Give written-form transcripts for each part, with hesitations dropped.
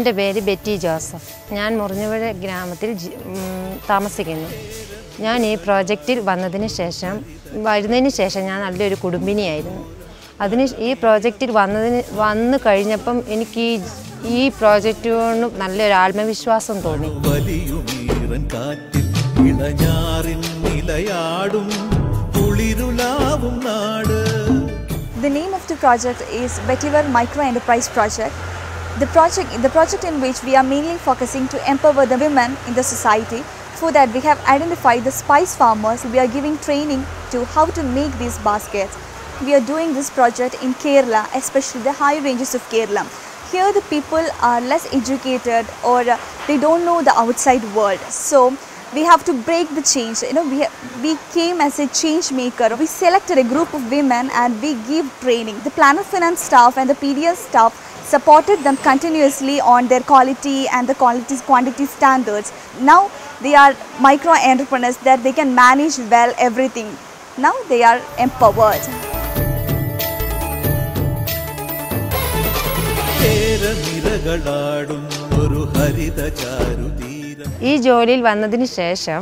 എൻ്റെ പേര് Betty Joseph. ഞാൻ മുറിഞ്ഞുപുഴ ഗ്രാമത്തിൽ താമസിക്കുന്നു. ഞാൻ ഈ പ്രോജക്റ്റിൽ വരുന്നതിന് ശേഷം ഞാൻ നല്ലൊരു കുടുംബിനിയായിരുന്നു. ഈ പ്രോജക്റ്റിൽ വന്നു കഴിഞ്ഞപ്പം എനിക്ക് ഈ പ്രോജക്റ്റിനോട് നല്ലൊരു ആത്മവിശ്വാസം തോന്നി. The name of the project is Vetiver Micro Enterprise Project. The project in which we are mainly focusing to empower the women in the society. For that, we have identified the spice farmers. We are giving training to how to make these baskets. We are doing this project in Kerala, especially the high ranges of Kerala. Here the people are less educated or they don't know the outside world. So we have to break the change. We came as a change maker. We selected a group of women and we give training. The Planet Finance staff and the PDS staff supported them continuously on their quality and the quantity standards. Now they are micro entrepreneurs that they can manage well everything. Now they are empowered. ഈ ജോലിയിൽ വന്നതിന് ശേഷം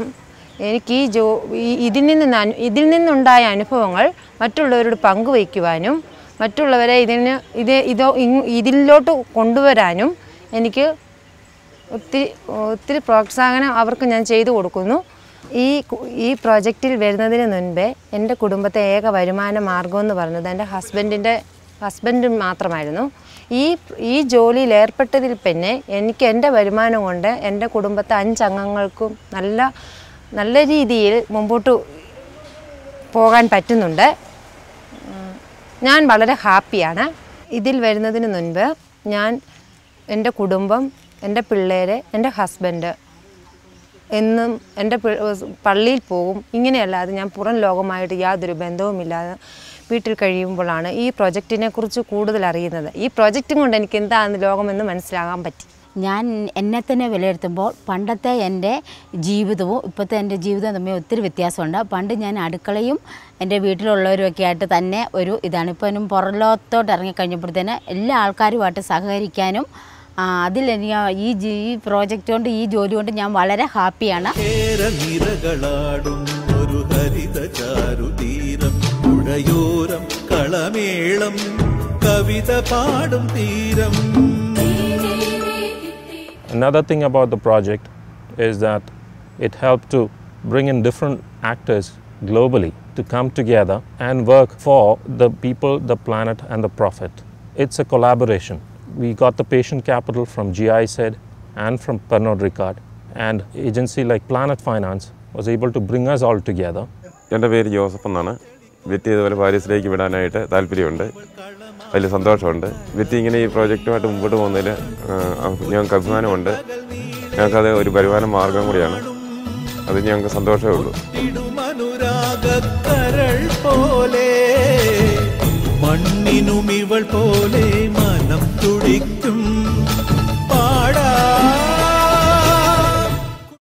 എനിക്ക് ഇതിൽ നിന്നുണ്ടായ അനുഭവങ്ങൾ മറ്റുള്ളവരോട് പങ്കുവയ്ക്കുവാനും മറ്റുള്ളവരെ ഇതിലോട്ട് കൊണ്ടുവരാനും എനിക്ക് ഒത്തിരി പ്രോത്സാഹനം അവർക്ക് ഞാൻ ചെയ്തു കൊടുക്കുന്നു. ഈ പ്രോജക്റ്റിൽ വരുന്നതിന് മുൻപേ എൻ്റെ കുടുംബത്തെ ഏക വരുമാന മാർഗമെന്ന് പറയുന്നത് എൻ്റെ ഹസ്ബൻഡ് മാത്രമായിരുന്നു. ഈ ജോലിയിൽ ഏർപ്പെട്ടതിൽ പിന്നെ എനിക്ക് എൻ്റെ വരുമാനം കൊണ്ട് എൻ്റെ കുടുംബത്തെ 5 അംഗങ്ങൾക്കും നല്ല രീതിയിൽ മുമ്പോട്ട് പോകാൻ പറ്റുന്നുണ്ട്. ഞാൻ വളരെ ഹാപ്പിയാണ്. ഇതിൽ വരുന്നതിന് മുൻപ് ഞാൻ എൻ്റെ കുടുംബം, എൻ്റെ പിള്ളേരെ, എൻ്റെ ഹസ്ബൻഡ് എന്നും എൻ്റെ പള്ളിയിൽ പോകും. ഇങ്ങനെയല്ലാതെ ഞാൻ പുറം ലോകമായിട്ട് യാതൊരു ബന്ധവുമില്ലാതെ വീട്ടിൽ കഴിയുമ്പോഴാണ് ഈ പ്രോജക്റ്റിനെ കുറിച്ച് കൂടുതൽ അറിയുന്നത്. ഈ പ്രോജക്റ്റും കൊണ്ട് എനിക്ക് എന്താണ് ലോകമെന്ന് മനസ്സിലാകാൻ പറ്റി. ഞാൻ എന്നെ തന്നെ വിലയിരുത്തുമ്പോൾ പണ്ടത്തെ എൻ്റെ ജീവിതവും ഇപ്പോഴത്തെ എൻ്റെ ജീവിതവും തമ്മിൽ ഒത്തിരി വ്യത്യാസമുണ്ട്. പണ്ട് ഞാൻ അടുക്കളയും എൻ്റെ വീട്ടിലുള്ളവരുമൊക്കെ ആയിട്ട് തന്നെ ഇതാണ്. ഇപ്പം പുറലോകത്തോട്ട് ഇറങ്ങിക്കഴിഞ്ഞപ്പോഴത്തേന് എല്ലാ ആൾക്കാരുമായിട്ട് സഹകരിക്കാനും അതിലെനിക്ക് ഈ പ്രോജക്റ്റ് കൊണ്ട് ഈ ജോലി കൊണ്ട് ഞാൻ വളരെ ഹാപ്പിയാണ്. Another thing about the project is that it helped to bring in different actors globally to come together and work for the people, the planet and the profit. It's a collaboration. We got the patient capital from GIZ and from Pernod Ricard, and agency like Planet Finance was able to bring us all together. എൻ്റെ പേര് Joseph എന്നാണ്. വിറ്റി ഇതുപോലെ പാരീസിലേക്ക് വിടാനായിട്ട് താല്പര്യമുണ്ട്. വലിയ സന്തോഷമുണ്ട്. വിറ്റി ഇങ്ങനെ ഈ പ്രോജക്റ്റുമായിട്ട് മുമ്പോട്ട് പോകുന്നതിൽ ഞങ്ങൾക്ക് അഭിമാനമുണ്ട്. ഞങ്ങൾക്കത് ഒരു വരുമാന മാർഗം കൂടിയാണ്. അത് ഞങ്ങൾക്ക് സന്തോഷമേ ഉള്ളൂ. മണ്ണിനും ഇവൾ പോലെ മനം തുടിക്കും